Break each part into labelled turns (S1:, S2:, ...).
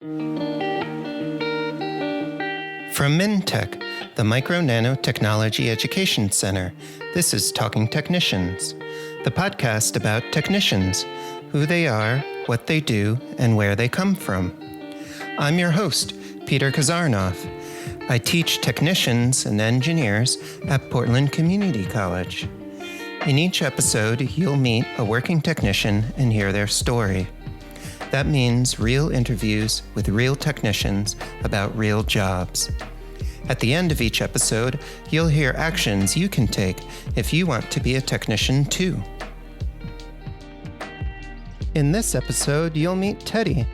S1: From MNT-EC, the Micro Nano Technology Education Center, this is Talking Technicians, the podcast about technicians, who they are, what they do, and where they come from. I'm your host, Peter Kazarnoff. I teach technicians and engineers at Portland Community College. In each episode, you'll meet a working technician and hear their story. That means real interviews with real technicians about real jobs. At the end of each episode, you'll hear actions you can take if you want to be a technician too. In this episode, you'll meet Teddy.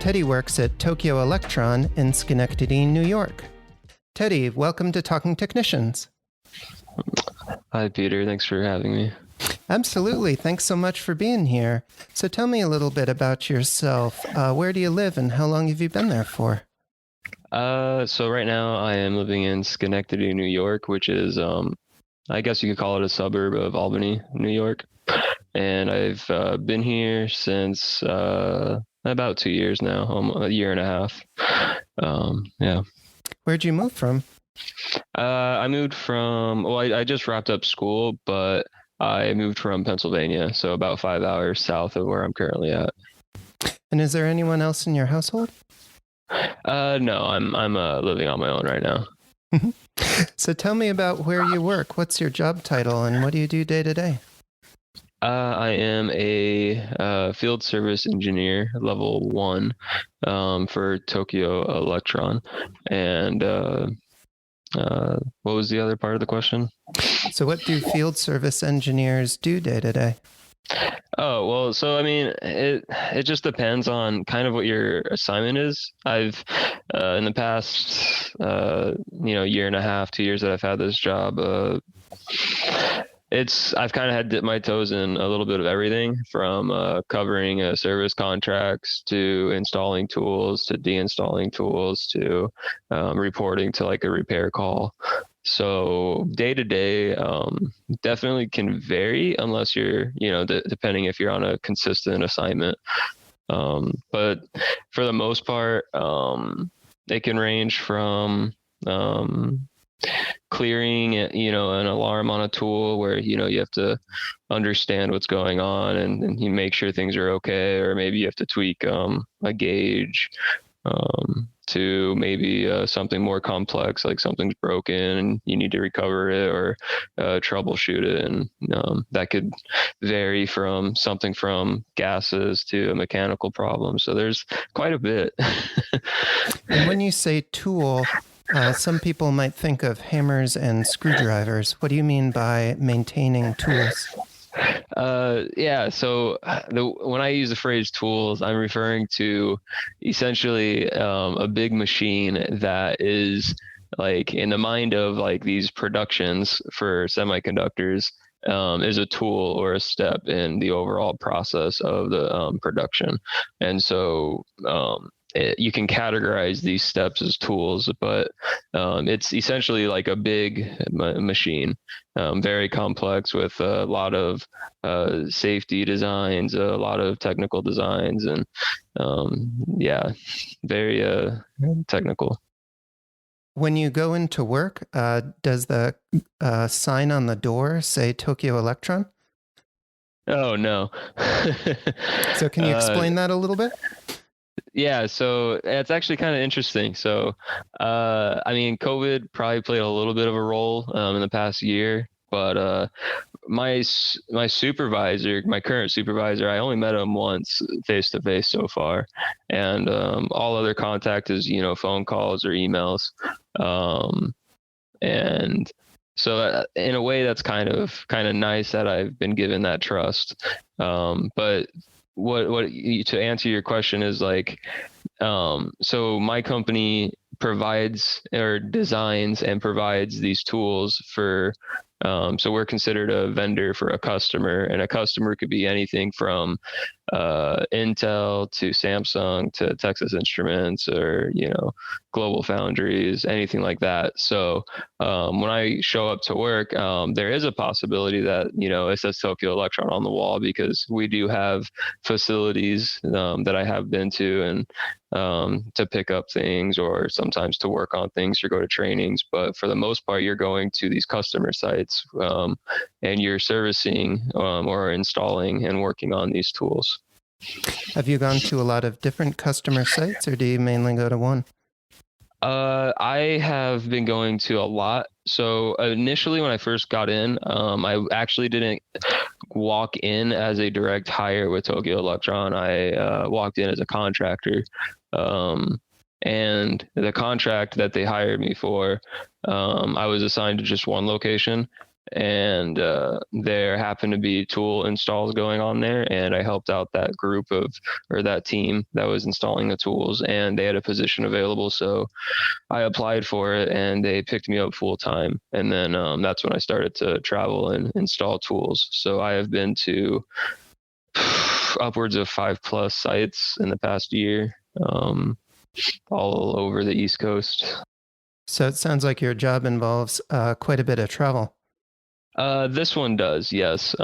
S1: Teddy works at Tokyo Electron in Schenectady, New York. Teddy, welcome to Talking Technicians.
S2: Hi, Peter. Thanks for having me.
S1: Absolutely. Thanks so much for being here. So tell me a little bit about yourself. Where do you live and how long have you been there for?
S2: So right now I am living in Schenectady, New York, which is, I guess you could call it a suburb of Albany, New York. And I've been here since about 2 years now, a year and a half. Yeah.
S1: Where'd you move from?
S2: I moved from, I just wrapped up school, but I moved from Pennsylvania, so about 5 hours south of where I'm currently at.
S1: And is there anyone else in your household?
S2: No, I'm living on my own right now.
S1: So tell me about where you work. What's your job title and what do you do day to day?
S2: I am a field service engineer, level 1, for Tokyo Electron. And what was the other part of the question?
S1: So what do field service engineers do day to day?
S2: Oh, well, so I mean, it just depends on kind of what your assignment is. I've in the past year and a half, 2 years that I've had this job, I've kind of had dipped my toes in a little bit of everything from covering service contracts to installing tools to deinstalling tools to reporting to like a repair call. So day to day definitely can vary unless you're, depending if you're on a consistent assignment. But for the most part, it can range from clearing an alarm on a tool where you have to understand what's going on and you make sure things are okay, or maybe you have to tweak a gauge, to maybe something more complex, like something's broken and you need to recover it or troubleshoot it. And that could vary from something from gases to a mechanical problem. So there's quite a bit.
S1: And when you say tool, some people might think of hammers and screwdrivers. What do you mean by maintaining tools?
S2: So when I use the phrase tools, I'm referring to essentially a big machine that is like in the mind of like these productions for semiconductors, is a tool or a step in the overall process of the production. And so you can categorize these steps as tools, but it's essentially like a big machine, very complex with a lot of safety designs, a lot of technical designs, and very technical.
S1: When you go into work, does the sign on the door say Tokyo Electron?
S2: Oh, no.
S1: So can you explain that a little bit?
S2: Yeah, so it's actually kind of interesting. So, COVID probably played a little bit of a role in the past year, but my supervisor, my current supervisor, I only met him once face to face so far, and all other contact is phone calls or emails, and so in a way that's kind of nice that I've been given that trust, but. To answer your question is like, so my company provides or designs and provides these tools for So we're considered a vendor for a customer, and a customer could be anything from Intel to Samsung to Texas Instruments, or Global Foundries, anything like that. So when I show up to work, there is a possibility that it says Tokyo Electron on the wall, because we do have facilities that I have been to, and to pick up things, or sometimes to work on things or go to trainings. But for the most part, you're going to these customer sites, and you're servicing or installing and working on these tools.
S1: Have you gone to a lot of different customer sites, or do you mainly go to one?
S2: I have been going to a lot. So initially, when I first got in, I actually didn't walk in as a direct hire with Tokyo Electron. I walked in as a contractor. And the contract that they hired me for, I was assigned to just one location, and there happened to be tool installs going on there, and I helped out that group or that team that was installing the tools, and they had a position available, so I applied for it, and they picked me up full time. And then that's when I started to travel and install tools. So I have been to upwards of 5+ sites in the past year, all over the East Coast.
S1: So it sounds like your job involves quite a bit of travel.
S2: This one does, yes.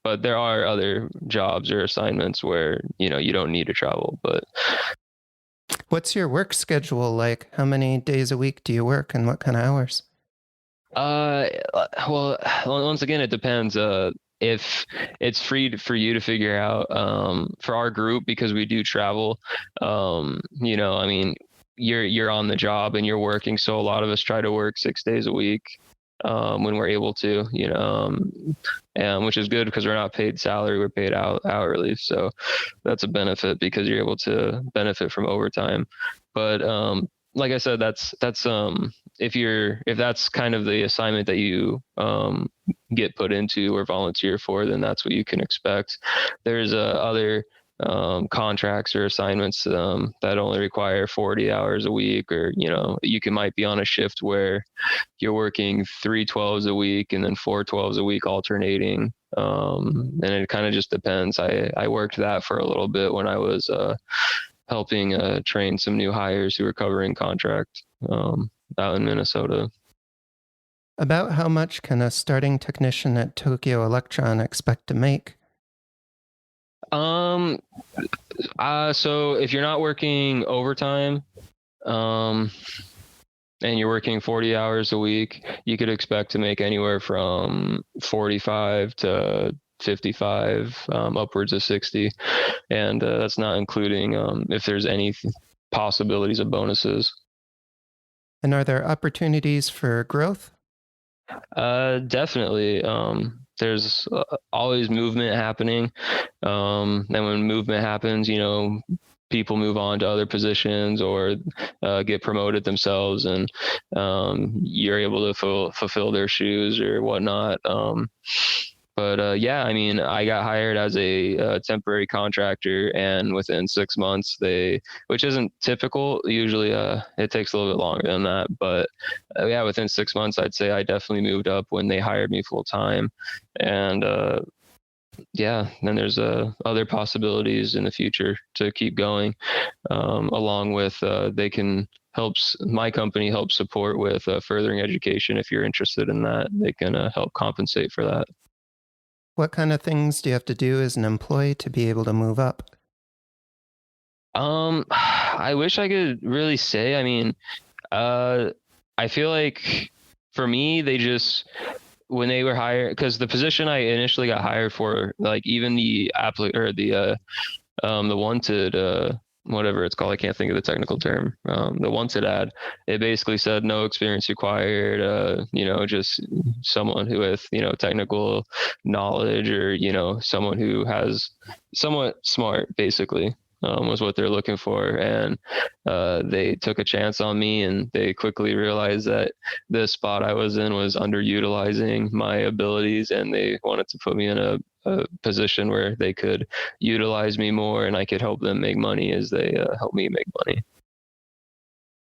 S2: But there are other jobs or assignments where you don't need to travel. But
S1: what's your work schedule like? How many days a week do you work, and what kind of hours?
S2: Well, once again, it depends. If it's free for you to figure out, for our group, because we do travel, I mean, you're on the job and you're working. So a lot of us try to work 6 days a week, when we're able to, and which is good because we're not paid salary, we're paid hourly. So that's a benefit, because you're able to benefit from overtime. But like I said, that's if that's kind of the assignment that you get put into or volunteer for, then that's what you can expect. There's other contracts or assignments that only require 40 hours a week, or you might be on a shift where you're working 3 12s a week and then 4 12s a week alternating, and it kind of just depends. I worked that for a little bit when I was helping train some new hires who were covering contract out in Minnesota.
S1: About how much can a starting technician at Tokyo Electron expect to make?
S2: So if you're not working overtime, and you're working 40 hours a week, you could expect to make anywhere from 45 to 55, upwards of 60. And that's not including if there's any possibilities of bonuses.
S1: And are there opportunities for growth?
S2: Definitely. There's always movement happening. And when movement happens, people move on to other positions, or get promoted themselves, and you're able to fulfill their shoes or whatnot. But yeah, I mean, I got hired as a temporary contractor, and within 6 months, which isn't typical. Usually, it takes a little bit longer than that. But yeah, within 6 months, I'd say I definitely moved up when they hired me full time. And yeah, then there's other possibilities in the future to keep going, along with my company helps support with furthering education. If you're interested in that, they can help compensate for that.
S1: What kind of things do you have to do as an employee to be able to move up?
S2: I wish I could really say. I mean, I feel like for me, when they were hired, because the position I initially got hired for, like even the the wanted, whatever it's called, I can't think of the technical term. The wanted ad, it basically said no experience required. Just someone who with technical knowledge, or someone who has somewhat smart, basically. Was what they're looking for. And they took a chance on me, and they quickly realized that the spot I was in was underutilizing my abilities, and they wanted to put me in a position where they could utilize me more, and I could help them make money as they help me make money.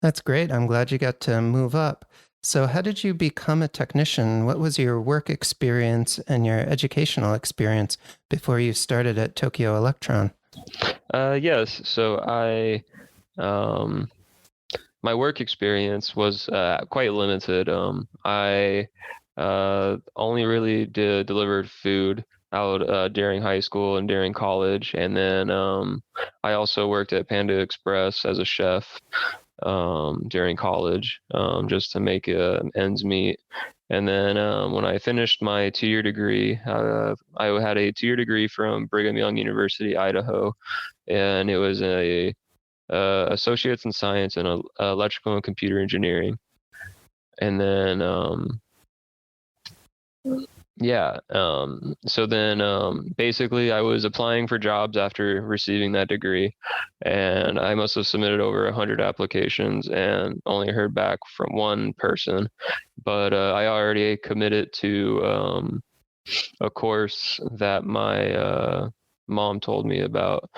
S1: That's great. I'm glad you got to move up. So, how did you become a technician? What was your work experience and your educational experience before you started at Tokyo Electron?
S2: Yes. So um, my work experience was quite limited. I only really delivered food out during high school and during college, and then I also worked at Panda Express as a chef during college, just to make ends meet. And then when I finished my 2-year degree, I had a 2-year degree from Brigham Young University, Idaho, and it was a associates in science and electrical and computer engineering. And then so then basically I was applying for jobs after receiving that degree, and I must have submitted over 100 applications and only heard back from one person. But I already committed to a course that my mom told me about.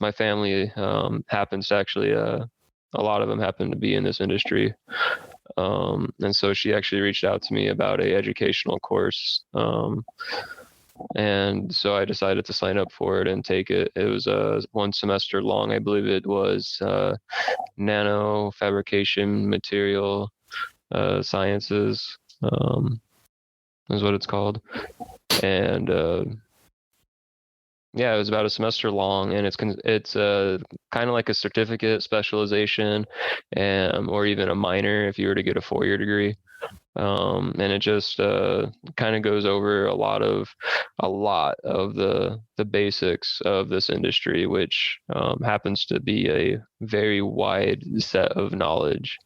S2: My family happens to actually, a lot of them happen to be in this industry. And so she actually reached out to me about a educational course. And so I decided to sign up for it and take it. It was 1 semester long. I believe it was Nano Fabrication Material Sciences, is what it's called. And yeah, it was about a semester long, and it's kind of like a certificate specialization, or even a minor if you were to get a 4-year degree. And it just kind of goes over a lot of the basics of this industry, which happens to be a very wide set of knowledge.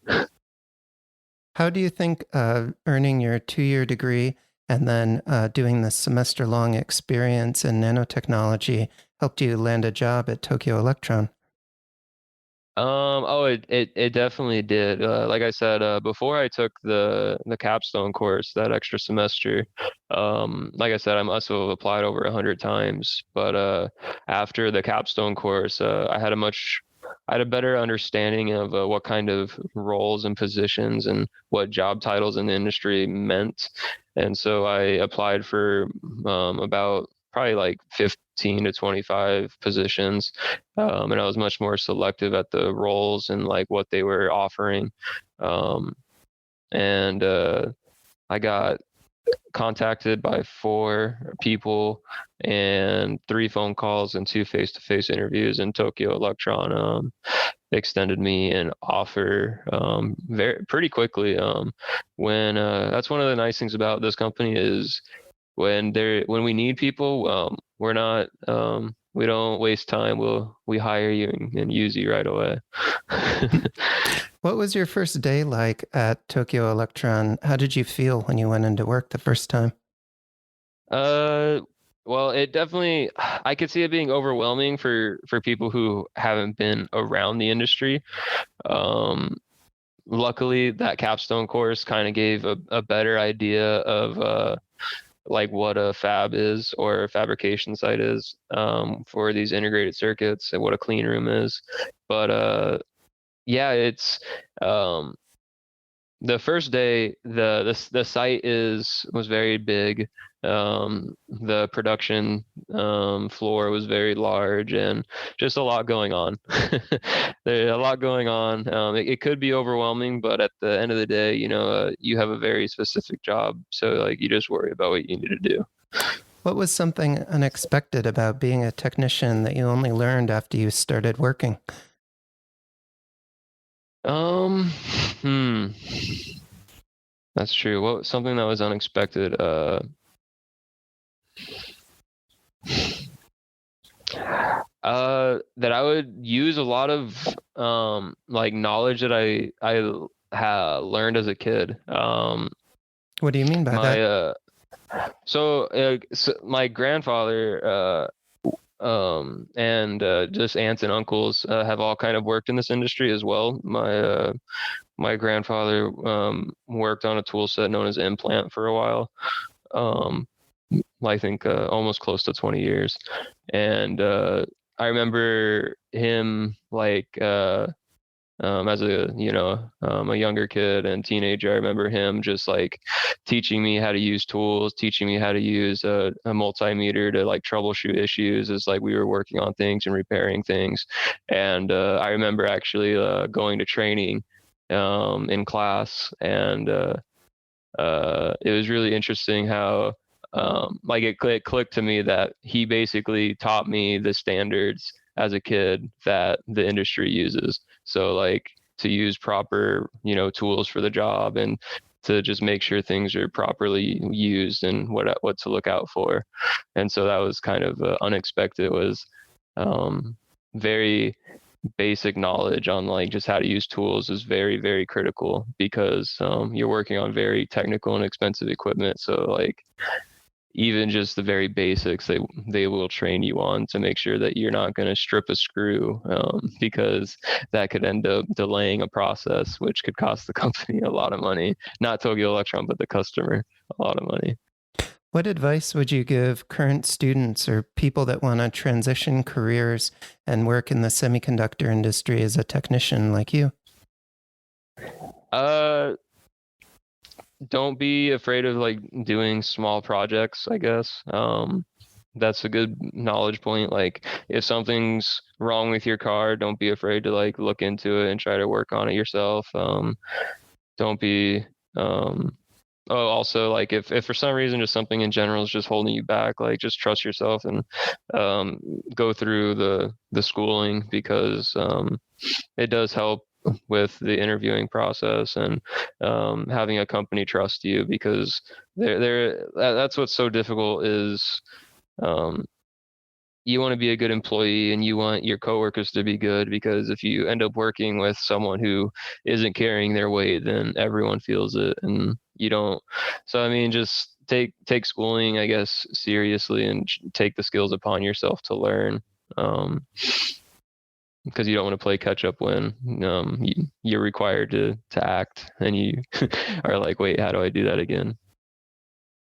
S1: How do you think earning your 2-year degree and then doing this semester-long experience in nanotechnology helped you land a job at Tokyo Electron?
S2: It definitely did. Like I said, before I took the capstone course, that extra semester, like I said, I must have applied over 100 times. But after the capstone course, I had a better understanding of what kind of roles and positions and what job titles in the industry meant. And so I applied for about probably like 15 to 25 positions, and I was much more selective at the roles and like what they were offering. Um, and I got contacted by 4 people and 3 phone calls and 2 face-to-face interviews, and Tokyo Electron extended me an offer very pretty quickly. When That's one of the nice things about this company is when we need people, we're not we don't waste time. We hire you and use you right away.
S1: What was your first day like at Tokyo Electron? How did you feel when you went into work the first time?
S2: uh well, it definitely, I could see it being overwhelming for people who haven't been around the industry. um Luckily that capstone course kind of gave a better idea of like what a fab is or a fabrication site is, for these integrated circuits, and what a clean room is. But yeah, it's um, the first day, the site was very big. The production floor was very large, and just a lot going on. There's a lot going on. It could be overwhelming, but at the end of the day, you have a very specific job, so like you just worry about what you need to do.
S1: What was something unexpected about being a technician that you only learned after you started working?
S2: Um, hmm, that's true. What Something that was unexpected? That I would use a lot of like knowledge that I learned as a kid.
S1: What do you mean by
S2: My
S1: that?
S2: so my grandfather and just aunts and uncles have all kind of worked in this industry as well. My grandfather worked on a tool set known as implant for a while. Um, I think almost close to 20 years. And I remember him like as a younger kid and teenager. I remember him just like teaching me how to use tools, teaching me how to use a multimeter to like troubleshoot issues as like we were working on things and repairing things. And I remember actually going to training in class, and it was really interesting how like it clicked to me that he basically taught me the standards as a kid that the industry uses. So like to use proper, tools for the job, and to just make sure things are properly used and what to look out for. And so that was kind of unexpected. It was very basic knowledge on like just how to use tools is very, very critical, because you're working on very technical and expensive equipment. So like even just the very basics they will train you on to make sure that you're not going to strip a screw, because that could end up delaying a process, which could cost the company a lot of money. Not Tokyo Electron, but the customer a lot of money.
S1: What advice would you give current students or people that want to transition careers and work in the semiconductor industry as a technician like you?
S2: Don't be afraid of like doing small projects, I guess. That's a good knowledge point. Like if something's wrong with your car, don't be afraid to like look into it and try to work on it yourself. Don't be also like if for some reason just something in general is just holding you back, like just trust yourself and go through the schooling, because it does help with the interviewing process, and having a company trust you, because that's what's so difficult is you want to be a good employee and you want your coworkers to be good, because if you end up working with someone who isn't carrying their weight, then everyone feels it and you don't. So I mean, just take schooling, I guess, seriously, and take the skills upon yourself to learn, because you don't want to play catch up when you're required to act and you are like, wait, how do I do that again?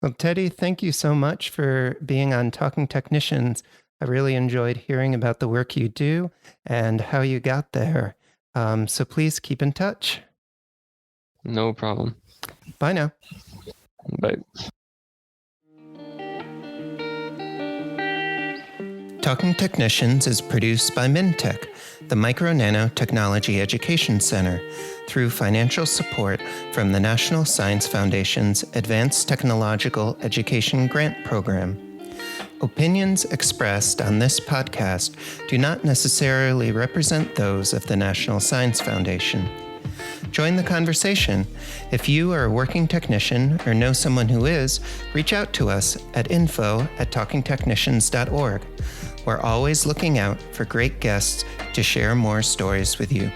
S1: Well, Teddy, thank you so much for being on Talking Technicians. I really enjoyed hearing about the work you do and how you got there. So please keep in touch.
S2: No problem.
S1: Bye now.
S2: Bye.
S1: Talking Technicians is produced by MNT-EC, the Micro Nano Technology Education Center, through financial support from the National Science Foundation's Advanced Technological Education Grant Program. Opinions expressed on this podcast do not necessarily represent those of the National Science Foundation. Join the conversation. If you are a working technician or know someone who is, reach out to us at info@talkingtechnicians.org. We're always looking out for great guests to share more stories with you.